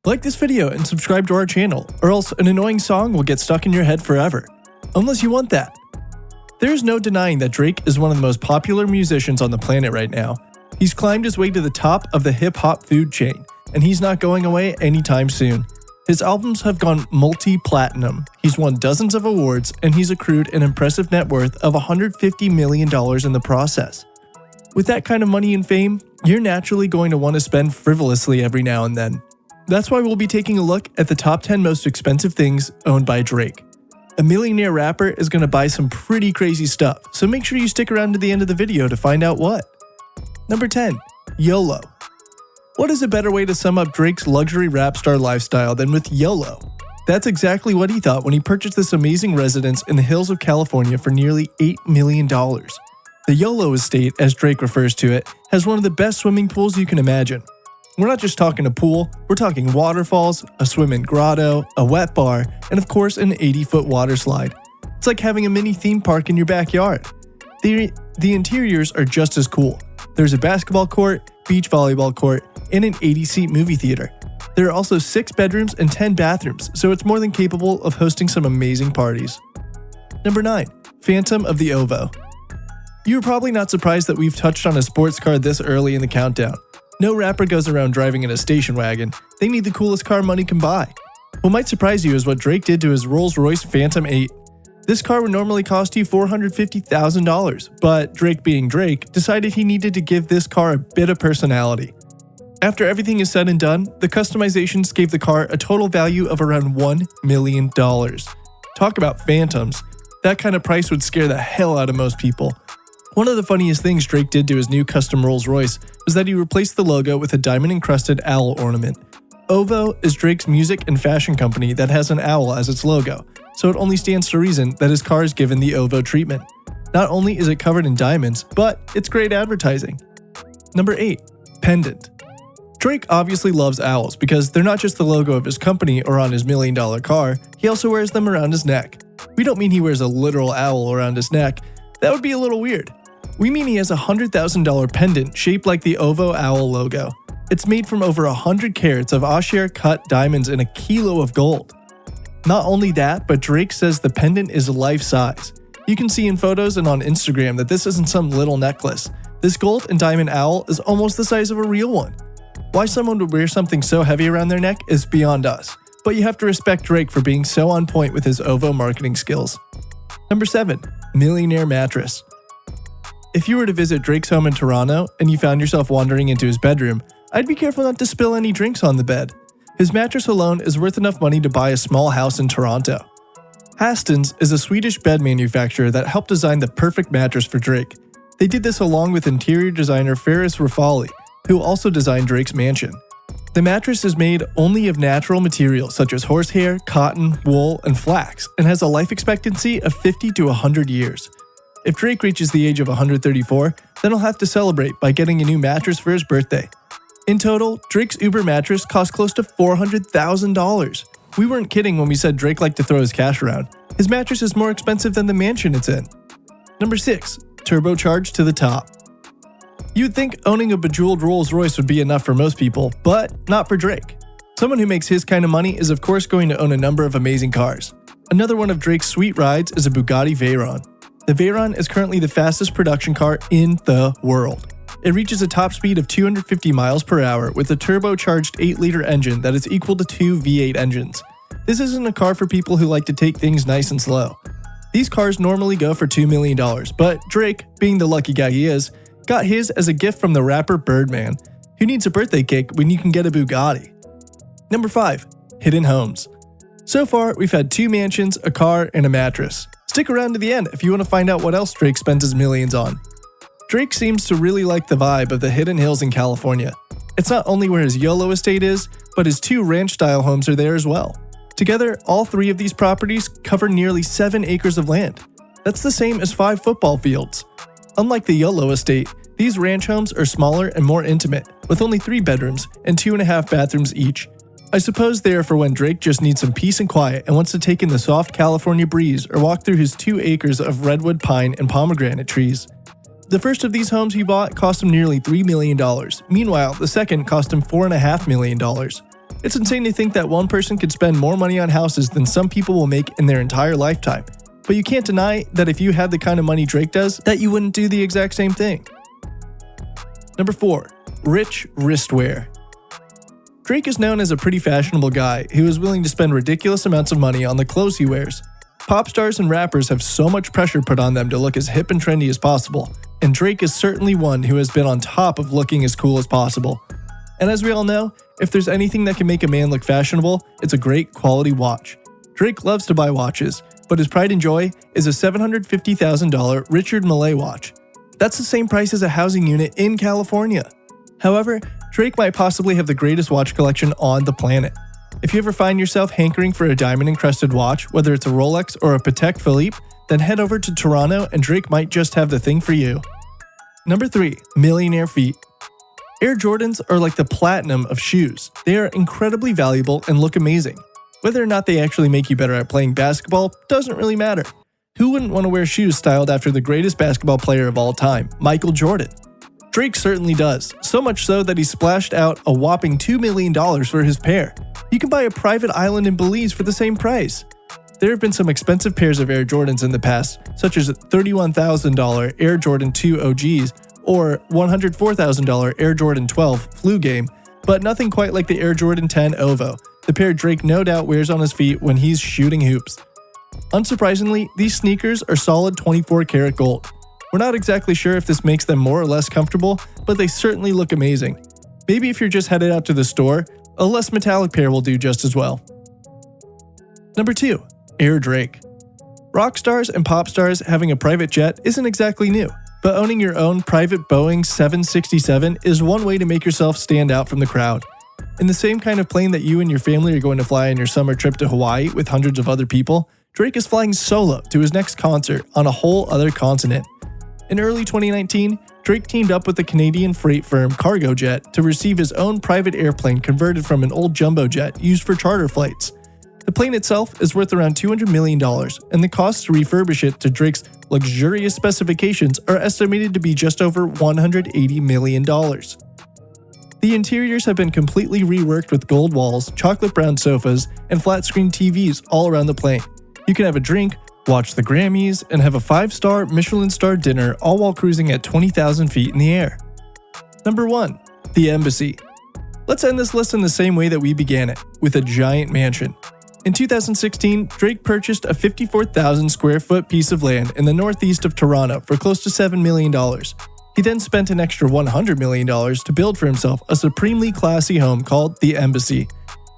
Like this video and subscribe to our channel, or else an annoying song will get stuck in your head forever. Unless you want that. There's no denying that Drake is one of the most popular musicians on the planet right now. He's climbed his way to the top of the hip-hop food chain, and he's not going away anytime soon. His albums have gone multi-platinum, he's won dozens of awards, and he's accrued an impressive net worth of $150 million in the process. With that kind of money and fame, you're naturally going to want to spend frivolously every now and then. That's why we'll be taking a look at the top 10 most expensive things owned by Drake. A millionaire rapper is going to buy some pretty crazy stuff, so make sure you stick around to the end of the video to find out what. Number 10. Yolo. What is a better way to sum up Drake's luxury rap star lifestyle than with YOLO? That's exactly what he thought when he purchased this amazing residence in the hills of California for nearly $8 million. The Yolo estate, as Drake refers to it, has one of the best swimming pools you can imagine. We're not just talking a pool, we're talking waterfalls, a swim-in grotto, a wet bar, and of course an 80-foot water slide. It's like having a mini theme park in your backyard. The interiors are just as cool. There's a basketball court, beach volleyball court, and an 80-seat movie theater. There are also 6 bedrooms and 10 bathrooms, so it's more than capable of hosting some amazing parties. Number 9. Phantom of the OVO. You're probably not surprised that we've touched on a sports car this early in the countdown. No rapper goes around driving in a station wagon. They need the coolest car money can buy. What might surprise you is what Drake did to his Rolls-Royce Phantom 8. This car would normally cost you $450,000, but Drake being Drake decided he needed to give this car a bit of personality. After everything is said and done, the customizations gave the car a total value of around $1 million. Talk about phantoms. That kind of price would scare the hell out of most people. One of the funniest things Drake did to his new custom Rolls-Royce was that he replaced the logo with a diamond-encrusted owl ornament. OVO is Drake's music and fashion company that has an owl as its logo, so it only stands to reason that his car is given the OVO treatment. Not only is it covered in diamonds, but it's great advertising. Number 8. Pendant. Drake obviously loves owls because they're not just the logo of his company or on his $1 million car, he also wears them around his neck. We don't mean he wears a literal owl around his neck, that would be a little weird. We mean he has a $100,000 pendant shaped like the OVO owl logo. It's made from over 100 carats of Osher cut diamonds and a kilo of gold. Not only that, but Drake says the pendant is life-size. You can see in photos and on Instagram that this isn't some little necklace. This gold and diamond owl is almost the size of a real one. Why someone would wear something so heavy around their neck is beyond us, but you have to respect Drake for being so on point with his OVO marketing skills. Number 7. Millionaire Mattress. If you were to visit Drake's home in Toronto and you found yourself wandering into his bedroom, I'd be careful not to spill any drinks on the bed. His mattress alone is worth enough money to buy a small house in Toronto. Hastons is a Swedish bed manufacturer that helped design the perfect mattress for Drake. They did this along with interior designer Ferris Rafali, who also designed Drake's mansion. The mattress is made only of natural materials such as horsehair, cotton, wool, and flax, and has a life expectancy of 50 to 100 years. If Drake reaches the age of 134, then he'll have to celebrate by getting a new mattress for his birthday. In total, Drake's Uber mattress cost close to $400,000. We weren't kidding when we said Drake liked to throw his cash around. His mattress is more expensive than the mansion it's in. Number 6. Turbocharged to the top. You'd think owning a bejeweled Rolls-Royce would be enough for most people, but not for Drake. Someone who makes his kind of money is of course going to own a number of amazing cars. Another one of Drake's sweet rides is a Bugatti Veyron. The Veyron is currently the fastest production car in the world. It reaches a top speed of 250 miles per hour with a turbocharged 8-liter engine that is equal to 2 V8 engines. This isn't a car for people who like to take things nice and slow. These cars normally go for $2 million, but Drake, being the lucky guy he is, got his as a gift from the rapper Birdman. Who needs a birthday cake when you can get a Bugatti? Number 5. Hidden homes. So far, we've had 2 mansions, a car, and a mattress. Stick around to the end if you want to find out what else Drake spends his millions on. Drake seems to really like the vibe of the hidden hills in California. It's not only where his Yolo estate is, but his 2 ranch-style homes are there as well. Together, all 3 of these properties cover nearly 7 acres of land. That's the same as 5 football fields. Unlike the Yolo estate, these ranch homes are smaller and more intimate, with only 3 bedrooms and 2.5 bathrooms each. I suppose they are for when Drake just needs some peace and quiet and wants to take in the soft California breeze or walk through his 2 acres of redwood, pine, and pomegranate trees. The first of these homes he bought cost him nearly $3 million. Meanwhile, the second cost him $4.5 million. It's insane to think that one person could spend more money on houses than some people will make in their entire lifetime. But you can't deny that if you had the kind of money Drake does, that you wouldn't do the exact same thing. Number 4. Rich wristwear. Drake is known as a pretty fashionable guy who is willing to spend ridiculous amounts of money on the clothes he wears. Pop stars and rappers have so much pressure put on them to look as hip and trendy as possible, and Drake is certainly one who has been on top of looking as cool as possible. And as we all know, if there's anything that can make a man look fashionable, it's a great quality watch. Drake loves to buy watches, but his pride and joy is a $750,000 Richard Mille watch. That's the same price as a housing unit in California. However, Drake might possibly have the greatest watch collection on the planet. If you ever find yourself hankering for a diamond-encrusted watch, whether it's a Rolex or a Patek Philippe, then head over to Toronto and Drake might just have the thing for you. Number 3. Millionaire feet. Air Jordans are like the platinum of shoes. They are incredibly valuable and look amazing. Whether or not they actually make you better at playing basketball doesn't really matter. Who wouldn't want to wear shoes styled after the greatest basketball player of all time, Michael Jordan? Drake certainly does, so much so that he splashed out a whopping $2 million for his pair. You can buy a private island in Belize for the same price. There have been some expensive pairs of Air Jordans in the past, such as $31,000 Air Jordan 2 OGs or $104,000 Air Jordan 12 Flu Game, but nothing quite like the Air Jordan 10 OVO, the pair Drake no doubt wears on his feet when he's shooting hoops. Unsurprisingly, these sneakers are solid 24 karat gold. We're not exactly sure if this makes them more or less comfortable, but they certainly look amazing. Maybe if you're just headed out to the store, a less metallic pair will do just as well. Number 2. Air Drake. Rock stars and pop stars having a private jet isn't exactly new, but owning your own private Boeing 767 is one way to make yourself stand out from the crowd. In the same kind of plane that you and your family are going to fly on your summer trip to Hawaii with hundreds of other people, Drake is flying solo to his next concert on a whole other continent. In early 2019, Drake teamed up with the Canadian freight firm Cargojet to receive his own private airplane converted from an old jumbo jet used for charter flights. The plane itself is worth around $200 million, and the cost to refurbish it to Drake's luxurious specifications are estimated to be just over $180 million. The interiors have been completely reworked with gold walls, chocolate brown sofas, and flat-screen TVs all around the plane. You can have a drink, watch the Grammys, and have a 5-star Michelin-starred dinner all while cruising at 20,000 feet in the air. Number 1. The Embassy. Let's end this list in the same way that we began it, with a giant mansion. In 2016, Drake purchased a 54,000 square foot piece of land in the northeast of Toronto for close to $7 million. He then spent an extra $100 million to build for himself a supremely classy home called the Embassy.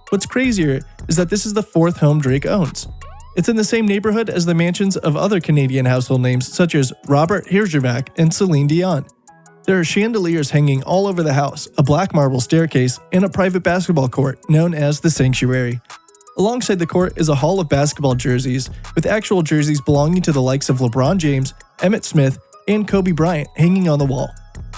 What's crazier is that this is the 4th home Drake owns. It's in the same neighborhood as the mansions of other Canadian household names such as Robert Herjavec and Celine Dion. There are chandeliers hanging all over the house, a black marble staircase, and a private basketball court known as the Sanctuary. Alongside the court is a hall of basketball jerseys, with actual jerseys belonging to the likes of LeBron James, Emmett Smith, and Kobe Bryant hanging on the wall.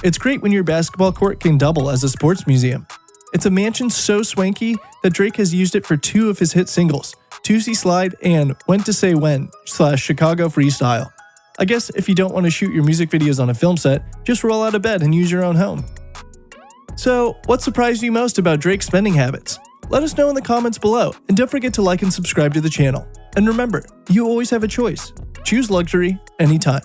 It's great when your basketball court can double as a sports museum. It's a mansion so swanky that Drake has used it for 2 of his hit singles, Tootsie Slide and When to Say When / Chicago Freestyle. I guess if you don't want to shoot your music videos on a film set, just roll out of bed and use your own home. So, what surprised you most about Drake's spending habits? Let us know in the comments below, and don't forget to like and subscribe to the channel. And remember, you always have a choice. Choose luxury anytime.